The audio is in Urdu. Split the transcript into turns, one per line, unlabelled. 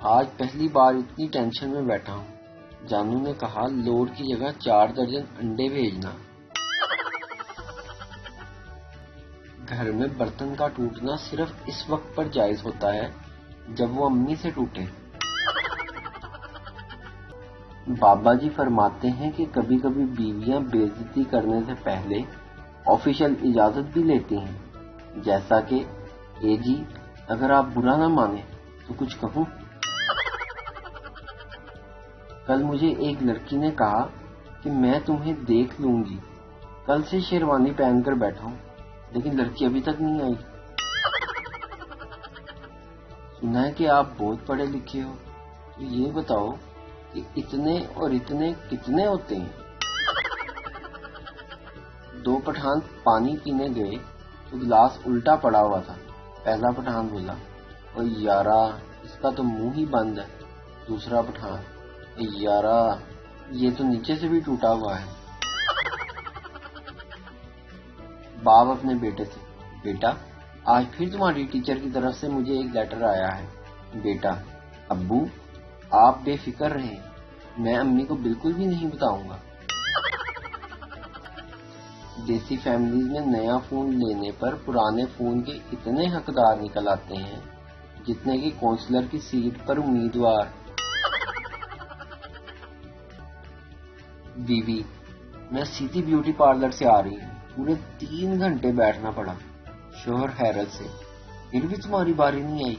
آج پہلی بار اتنی ٹینشن میں بیٹھا ہوں۔ جانو نے کہا لوڈ کی جگہ 4 درجن انڈے بھیجنا۔ گھر میں برتن کا ٹوٹنا صرف اس وقت پر جائز ہوتا ہے جب وہ امی سے ٹوٹے۔ بابا جی فرماتے ہیں کہ کبھی کبھی بیویاں بے عزتی کرنے سے پہلے آفیشیل اجازت بھی لیتی ہیں، جیسا کہ اے جی اگر آپ برا نہ مانیں تو کچھ کہوں۔ کل مجھے ایک لڑکی نے کہا کہ میں تمہیں دیکھ لوں گی، کل سے شیروانی پہن کر بیٹھا ہوں لیکن لڑکی ابھی تک نہیں آئی۔ سنا ہے کہ آپ بہت پڑھے لکھے ہو، تو یہ بتاؤ کہ اتنے اور اتنے کتنے ہوتے ہیں؟ 2 پٹھان پانی پینے گئے تو گلاس الٹا پڑا ہوا تھا۔ پہلا پٹھان بولا او یارا اس کا تو منہ ہی بند ہے۔ دوسرا پٹھان یارا یہ تو نیچے سے بھی ٹوٹا ہوا ہے۔ باپ اپنے بیٹے سے، بیٹا آج پھر تمہاری ٹیچر کی طرف سے مجھے ایک لیٹر آیا ہے۔ بیٹا ابو آپ بے فکر رہیں، میں امی کو بالکل بھی نہیں بتاؤں گا۔ دیسی فیملیز میں نیا فون لینے پر پرانے فون کے اتنے حقدار نکل آتے ہیں جتنے کہ کونسلر کی سیٹ پر امیدوار۔ بیوی میں سیدھی بیوٹی پارلر سے آ رہی ہوں، پورے 3 گھنٹے بیٹھنا پڑا۔ شوہر حیرت سے، پھر بھی تمہاری باری نہیں آئی؟